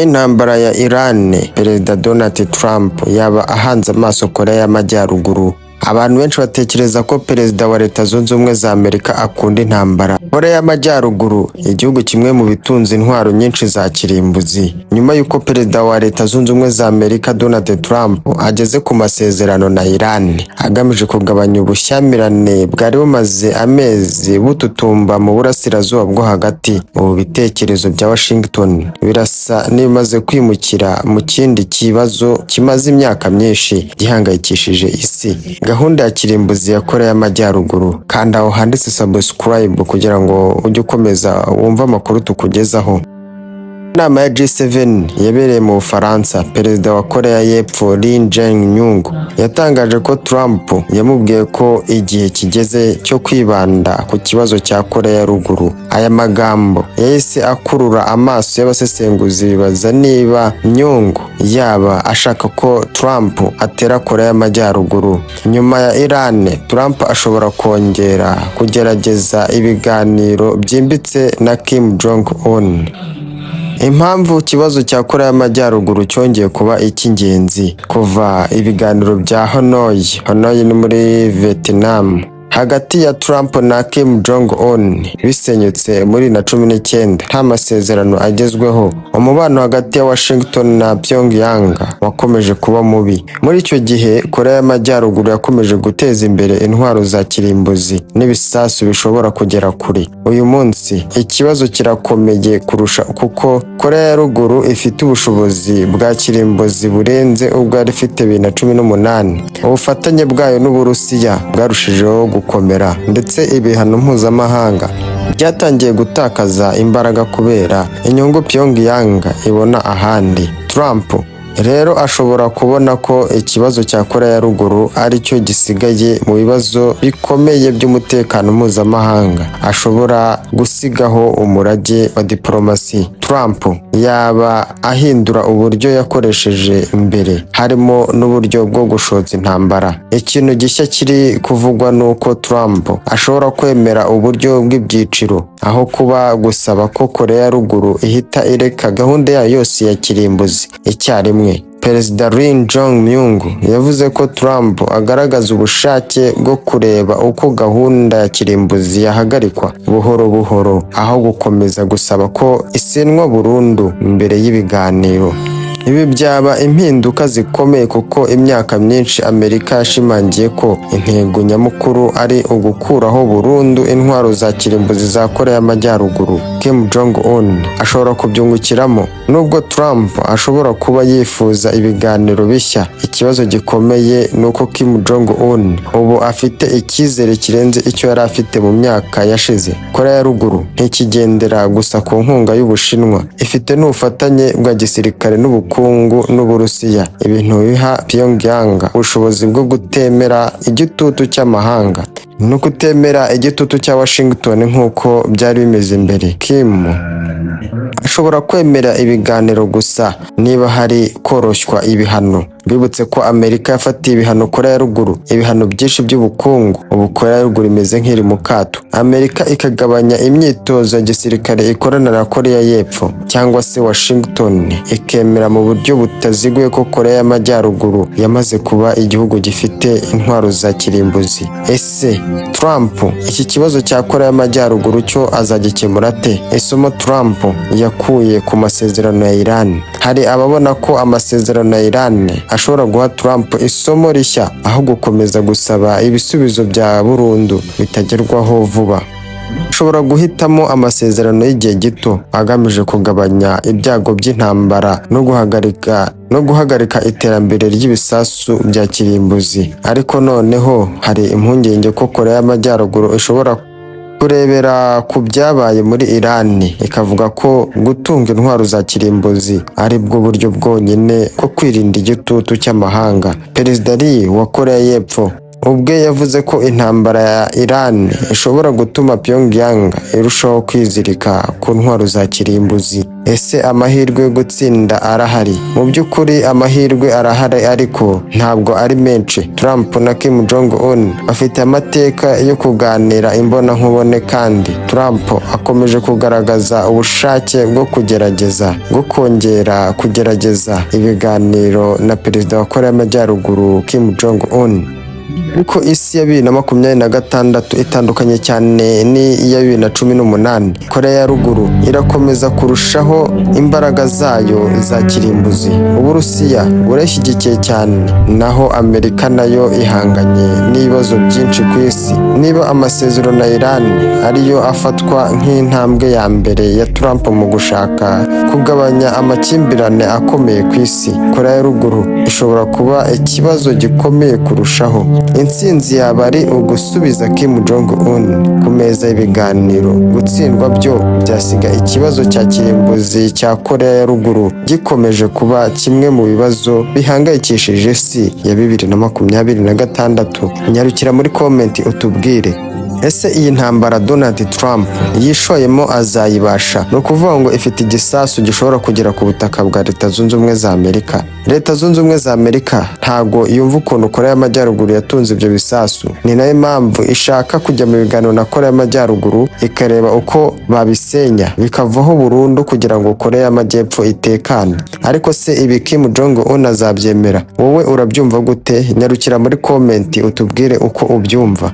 intambara ya Iran, Perezida Donald Trump yaba ahanze amaso Korea y'Amajyaruguru. Abantu benshi batekereza ko Perezida wa Leta Zunze Ubumwe za Amerika akunda intambara. Korea y'Amajyaruguru, igihugu kimwe mu bitunze intwaro nyinshi za kirimbuzi. Nyuma y'uko Perezida wa Leta Zunze Ubumwe za Amerika Donald Trump ageze ku masezerano na Iran agamije kugabanya ubushyamirane bwari bumaze amezi bututumba mu burasirazuba bwo hagati, ubu bitekerezo bya Washington birasa n'ibimaze kwimukira mu kindi kibazo kimaze imyaka myinshi gihangayikishije isi: gahunda ya kirimbuzi ya Korea y'Amajyaruguru. Kanda aho handitse subscribe kugira ngo ujye ukomeza wumva amakuru tukugezaho. Inama ya G7 yabereye mu Bufaransa, Perezida wa Korea y'Epfo Lee Jae-myung yatangaje ko Trump yamubwiye ko igihe kigeze cyo kwibanda ku kibazo cya Korea ya Ruguru. Aya magambo yahise akurura amaso y'abasesenguzi bibaza niba Myung yaba ashaka ko Trump atera Korea y'Amajyaruguru. Nyuma ya Iran, Trump ashobora kongera kugerageza ibiganiro byimbitse na Kim Jong-un. Impamvu ikibazo cya Korea y'Amajyaruguru cyongeye kuba icy'ingenzi kuva ibiganiro bya Hanoi ni muri Vietnam hagati ya Trump na Kim Jong-un bisenyutse muri 2019 nta masezerano agezweho. Umubano hagati ya Washington na Pyongyang wakomeje kuba mubi. Muri icyo gihe Korea y'Amajyaruguru yakomeje guteza imbere intwaro za kirimbuzi n'ibisasu bishobora kugera kure. Uyu munsi ikibazo kirakomeye kurusha kuko Korea ya Ruguru ifite ubushobozi bwa kirimbuzi burenze ubwo yari ifite 2018. Ubufatanye bwayo n'Uburusiya bwarushijeho gukomera, ndetse ibihano mpuzamahanga byatangiye gutakaza imbaraga kubera inyungu Pyongyang ibona ahandi. Trump rero ashobora kubona ko ikibazo cya Korea ya Ruguru ari cyo gisigaye mu bibazo bikomeye by'umutekano mpuzamahanga ashobora gusigaho umurage wa diplomasi. Trump yaba ahindura uburyo yakoresheje mbere, harimo n'uburyo bwo gushotsa intambara. Ikintu gishya kiri kuvugwa nuko Trump ashobora kwemera uburyo bw'ibyiciro aho kuba gusaba ko Korea ya Ruguru ihita ireka gahunda yayo yose ya kirimbuzi icyarimwe. Perezida Lee Jae-myung yavuze ko Trump agaragaza ubushake bwo kureba uko gahunda ya kirimbuzi yahagarikwa buhoro buhoro aho gukomeza gusaba ko isenwa burundu mbere y'ibiganiro. Ibi byaba impinduka zikomeye kuko imyaka myinshi Amerika yashimangiye ko intego nyamukuru ari ugukuraho burundu intwaro za kirimbuzi za Korea y'Amajyaruguru. Kim Jong-un ashobora kubyungukiramo. Nubwo Trump ashobora kuba yifuza ibiganiro bishya, ikibazo gikomeye nuko Kim Jong-un ubu afite icyizere kirenze icyo yari afite mu myaka yashize. Korea ya Ruguru ntikigendera gusa ku nkunga y'Ubushinwa, ifite n'ubufatanye bwa gisirikare n'ubukungu n'Uburusiya, ibintu biha Pyongyang ubushobozi bwo gutemera igitutu cy'amahanga no kutemera igitutu cya Washington nk'uko byari bimeze mbere. Kim ashobora kwemera ibiganiro gusa niba hari koroshywa ibihano. Bibutse ko Amerika yafatiye ibihano Korea ya Ruguru, ibihano byinshi by'ubukungu. Ubu Korea ya Ruguru imeze nk'iri mu kato. Amerika ikagabanya imyitozo ya gisirikare ikorana na Korea y'Epfo, cyangwa se Washington ikemera mu buryo butaziguye ko Korea y'Amajyaruguru yamaze kuba igihugu gifite intwaro za kirimbuzi. Ese Trump iki kibazo cya Korea y'Amajyaruguru cyo azagikemura ate? Isomo Trump yakuye ku masezerano ya Iran. Hari ababona ko amasezerano ya Iran ashobora guha Trump isomo rishya aho gukomeza gusaba ibisubizo bya burundu bitagerwaho vuba. Ashobora guhitamo amasezerano y'igihe gito agamije kugabanya ibyago by'intambara no guhagarika iterambere ry'ibisasu bya kirimbuzi. Ariko noneho hari impungenge ko Korea y'Amajyaruguru ishobora kurebera ku byabaye muri Iran ikavuga ko gutunga intwaro za kirimbuzi ari bwo buryo bwonyine bwo kwirinda igitutu cy'amahanga. Perezida Lee wa Korea y'Epfo ubwe yavuze ko intambara ya Iran ishobora gutuma Pyongyang irushaho kwizirika ku ntwaro za kirimbuzi. Ese amahirwe yo gutsinda arahari? Mu by'ukuri amahirwe arahari ariko ntabwo ari menshi. Trump na Kim Jong Un bafite amateka yo kuganira imbonankubone kandi Trump akomeje kugaragaza ubushake bwo kugerageza ibiganiro na perezida wa Korea y'Amajyaruguru Kim Jong Un. Uko isi ya 2026 itandukanye cyane n'iya 2018, Korea ya ruguru irakomeza kurushaho imbaraga zayo za kirimbuzi. Uburusiya burashyigikiye cyane, naho Amerika nayo ihanganye n'ibibazo byinshi ku isi. Niba amasezerano na Iran ariyo afatwa nk'intambwe ya mbere ya Trump mu gushaka kugabanya amakimbirane akomeye ku isi, Korea ya ruguru ishobora kuba ikibazo gikomeye kurushaho. Intsinzi yaba ari ugusubiza Kim Jong Un ku meza y'ibiganiro. Gutsindwa byo byasiga ikibazo cya kirimbuzi cya Korea ya ruguru gikomeje kuba kimwe mu bibazo bihangayikishije isi ya 2026. Nyarukira muri komenti utubwire, ese iyi ntambara Donald Trump yishoyemo azayibasha? Ni ukuvuga ngo ifite igisasu gishobora kugera ku butaka bwa Leta Zunze Ubumwe za Amerika. Leta Zunze Ubumwe za Amerika ntago yumva ukuntu Korea y'Amajyaruguru yatunze ibyo bisasu. Ni nayo mpamvu ishaka kujya mu biganiro na Korea y'Amajyaruguru ikareba uko babisenya bikavaho burundu kugira ngo Korea y'Amajyepfo itekane. Ariko se ibi Kim Jong Un azabyemera? Wowe urabyumva gute? Nyarukira muri komenti utubwire uko ubyumva.